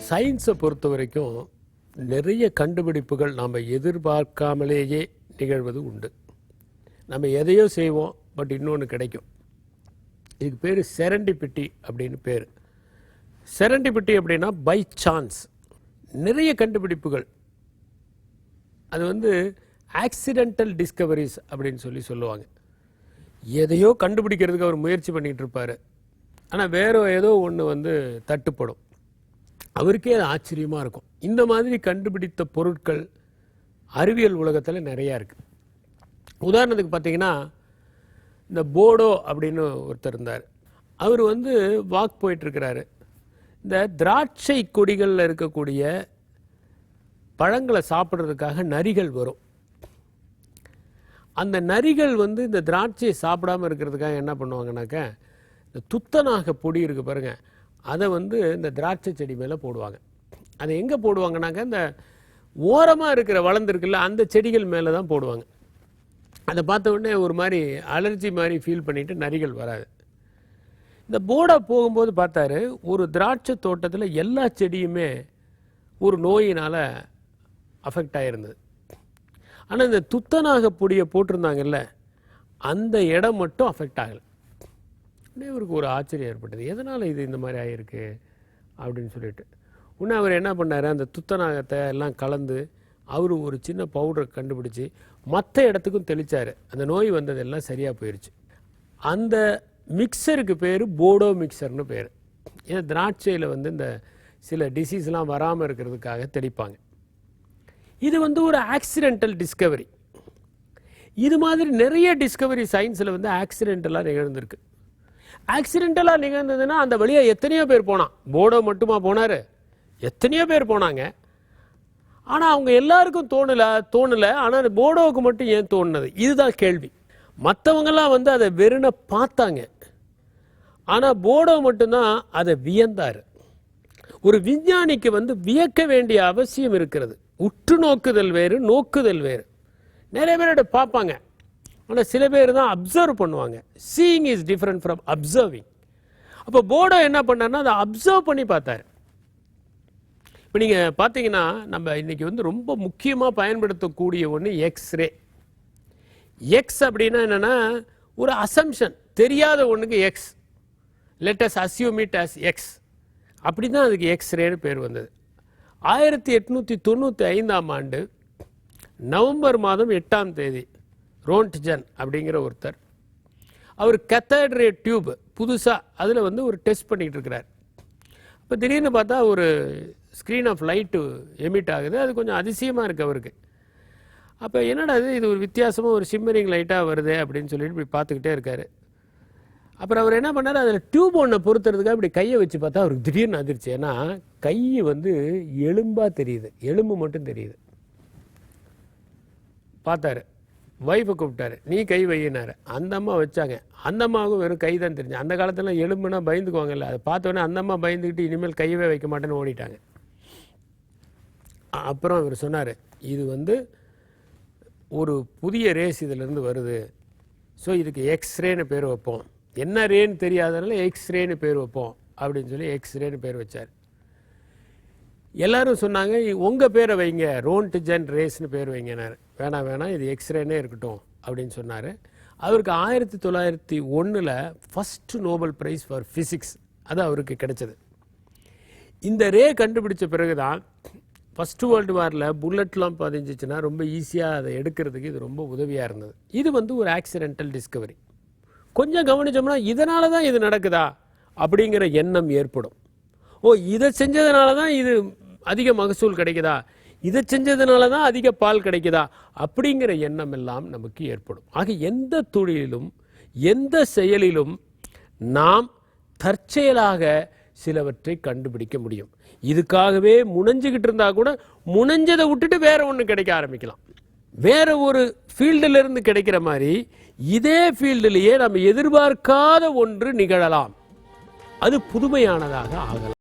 சயின்ஸை பொறுத்த வரைக்கும் நிறைய கண்டுபிடிப்புகள் நாம் எதிர்பார்க்காமலேயே நிகழ்வது உண்டு. நம்ம எதையோ செய்வோம், பட் இன்னொன்று கிடைக்கும். இதுக்கு பேர் செரண்டிபிட்டி அப்படின்னு பேர். செரண்டிபிட்டி அப்படின்னா பை சான்ஸ். நிறைய கண்டுபிடிப்புகள் அது ஆக்சிடென்டல் டிஸ்கவரிஸ் அப்படின்னு சொல்லுவாங்க. எதையோ கண்டுபிடிக்கிறதுக்கு அவர் முயற்சி பண்ணிகிட்டு இருப்பார், ஆனால் வேற ஏதோ ஒன்று தட்டுப்படும். அவருக்கே அது ஆச்சரியமாக இருக்கும். இந்த மாதிரி கண்டுபிடித்த பொருட்கள் அறிவியல் உலகத்தில் நிறையா இருக்குது. உதாரணத்துக்கு பார்த்தீங்கன்னா, இந்த போடோ அப்படின்னு ஒருத்தர் இருந்தார். அவர் வாக் போயிட்டுருக்கிறாரு. இந்த திராட்சை கொடிகளில் இருக்கக்கூடிய பழங்களை சாப்பிட்றதுக்காக நரிகள் வரும். அந்த நரிகள் இந்த திராட்சையை சாப்பிடாமல் இருக்கிறதுக்காக என்ன பண்ணுவாங்கனாக்கா, இந்த துத்தநாக பொடி இருக்குது பாருங்கள், அதை இந்த திராட்சை செடி மேலே போடுவாங்க. அதை எங்கே போடுவாங்கனாக்கா, இந்த ஓரமாக இருக்கிற வளர்ந்துருக்குல்ல அந்த செடிகள் மேலே தான் போடுவாங்க. அதை பார்த்த உடனே ஒரு மாதிரி அலர்ஜி மாதிரி ஃபீல் பண்ணிவிட்டு நரிகள் வராது. இந்த போர்டை போகும்போது பார்த்தாரு, ஒரு திராட்சை தோட்டத்தில் எல்லா செடியுமே ஒரு நோயினால் அஃபெக்ட் ஆகிருந்தது. ஆனால் இந்த துத்தநாக பொடியை போட்டிருந்தாங்கல்ல, அந்த இடம் மட்டும் அஃபெக்ட் ஆகலை. இவருக்கு ஒரு ஆச்சரியம் ஏற்பட்டது. எதனால் இது இந்த மாதிரி ஆகிருக்கு அப்படின்னு சொல்லிட்டு உடனே அவர் என்ன பண்ணார், அந்த துத்தநாகத்தை எல்லாம் கலந்து அவர் ஒரு சின்ன பவுடரை கண்டுபிடிச்சி மற்ற இடத்துக்கும் தெளித்தார். அந்த நோய் வந்ததெல்லாம் சரியாக போயிடுச்சு. அந்த மிக்சருக்கு பேர் போடோ மிக்சர்னு பேர். ஏன்னா திராட்சையில் இந்த சில டிசீஸ்லாம் வராமல் இருக்கிறதுக்காக தெளிப்பாங்க. இது ஒரு ஆக்சிடென்டல் டிஸ்கவரி. இது மாதிரி நிறைய டிஸ்கவரி சயின்ஸில் ஆக்சிடென்டலாக நிகழ்ந்திருக்கு. ஆக்சிடென்டலாக நிகழ்ந்ததுன்னா அந்த வழியாக எத்தனையோ பேர் போனான். போடோ மட்டுமா போனார், எத்தனையோ பேர் போனாங்க. ஆனால் அவங்க எல்லாருக்கும் தோணலை. ஆனால் அந்த போடோவுக்கு மட்டும் ஏன் தோணுனது, இதுதான் கேள்வி. மற்றவங்கெல்லாம் அதை வெறுன பார்த்தாங்க, ஆனால் போடோ மட்டும்தான் அதை வியந்தார். ஒரு விஞ்ஞானிக்கு வியக்க வேண்டிய அவசியம் இருக்கிறது. உற்று நோக்குதல் வேறு, நோக்குதல் வேறு. நிறைய பேர் பார்ப்பாங்க, ஆனால் சில பேர் தான் அப்சர்வ் பண்ணுவாங்க. Seeing is different from observing. அப்போ போடோ என்ன பண்ணார்னா அதை அப்சர்வ் பண்ணி பார்த்தார். இப்போ நீங்கள் பார்த்தீங்கன்னா, நம்ம இன்றைக்கி ரொம்ப முக்கியமாக பயன்படுத்தக்கூடிய ஒன்று எக்ஸ்ரே. எக்ஸ் அப்படின்னா என்னென்னா, ஒரு அசம்ஷன், தெரியாத ஒன்றுக்கு X, let us assume it as X. அப்படி தான் அதுக்கு எக்ஸ்ரேன்னு பேர் வந்தது. 1895ஆம் ஆண்டு நவம்பர் மாதம் 8ஆம் தேதி ரோன்ட்ஜன் அப்படிங்கிற ஒருத்தர், அவர் கத்தேட்ரே டியூப் புதுசாக அதில் ஒரு டெஸ்ட் பண்ணிகிட்டு இருக்கிறார். இப்போ திடீர்னு பார்த்தா ஒரு ஸ்க்ரீன் ஆஃப் லைட்டு எமிட் ஆகுது. அது கொஞ்சம் அதிசயமாக இருக்குது அவருக்கு. அப்போ என்னடா இது ஒரு வித்தியாசமாக ஒரு ஷிம்மரிங் லைட்டாக வருது அப்படின்னு சொல்லிட்டு இப்படி பார்த்துக்கிட்டே இருக்கார். அப்புறம் அவர் என்ன பண்ணார், அதில் டியூப் ஒன்றை பொறுத்துறதுக்காக இப்படி கையை வச்சு பார்த்தா அவருக்கு திடீர்னு அதிர்ச்சி. ஏன்னா கை எலும்பாக தெரியுது, எலும்பு மட்டும் தெரியுது. பார்த்தாரு, வைஃபை கூப்பிட்டாரு, நீ கை வையினாரு. அந்த அம்மா வச்சாங்க. அந்த அம்மாவுக்கும் வெறும் கை தான் தெரிஞ்சு. அந்த காலத்தில் எலும்புனா பயந்துக்குவாங்கல்ல, அதை பார்த்தோன்னே அந்த அம்மா பயந்துக்கிட்டு இனிமேல் கையவே வைக்க மாட்டேன்னு ஓடிட்டாங்க. அப்புறம் அவர் சொன்னார், இது ஒரு புதிய ரேஸ் இதிலேருந்து வருது, ஸோ இதுக்கு எக்ஸ்ரேன்னு பேர் வைப்போம். என்ன ரேன்னு தெரியாதனால எக்ஸ்ரேன்னு பேர் வைப்போம் அப்படின்னு சொல்லி எக்ஸ்ரேன்னு பேர் வச்சார். எல்லாரும் சொன்னாங்க, உங்கள் பேரை வைங்க, ரோன்ட்ஜன் ரேஸ்னு பேர் வைங்கனார். வேணாம், இது எக்ஸ்ரேனே இருக்கட்டும் அப்படின்னு சொன்னார். அவருக்கு 1901 first Nobel prize for physics அது அவருக்கு கிடைச்சது. இந்த ரே கண்டுபிடிச்ச பிறகு தான் ஃபஸ்ட்டு வேர்ல்டு வாரில் புல்லட்லாம் பதிஞ்சிச்சுன்னா ரொம்ப ஈஸியாக அதை எடுக்கிறதுக்கு இது ரொம்ப உதவியாக இருந்தது. இது ஒரு ஆக்சிடென்டல் டிஸ்கவரி. கொஞ்சம் கவனிச்சோம்னா இதனால தான் இது நடக்குதா அப்படிங்கிற எண்ணம் ஏற்படும். இதை செஞ்சதுனால தான் இது அதிக மகசூல் கிடைக்குதா, இதை செஞ்சதுனால தான் அதிக பால் கிடைக்குதா அப்படிங்கிற எண்ணம் எல்லாம் நமக்கு ஏற்படும். ஆக எந்த தொழிலிலும் எந்த செயலிலும் நாம் தற்செயலாக சிலவற்றை கண்டுபிடிக்க முடியும். இதுக்காகவே முனைஞ்சுக்கிட்டு இருந்தால் கூட முனைஞ்சதை விட்டுட்டு வேற ஒன்று கிடைக்க ஆரம்பிக்கலாம். வேற ஒரு ஃபீல்டில் இருந்து கிடைக்கிற மாதிரி இதே ஃபீல்டிலேயே நம்ம எதிர்பார்க்காத ஒன்று நிகழலாம். அது புதுமையானதாக ஆகலாம்.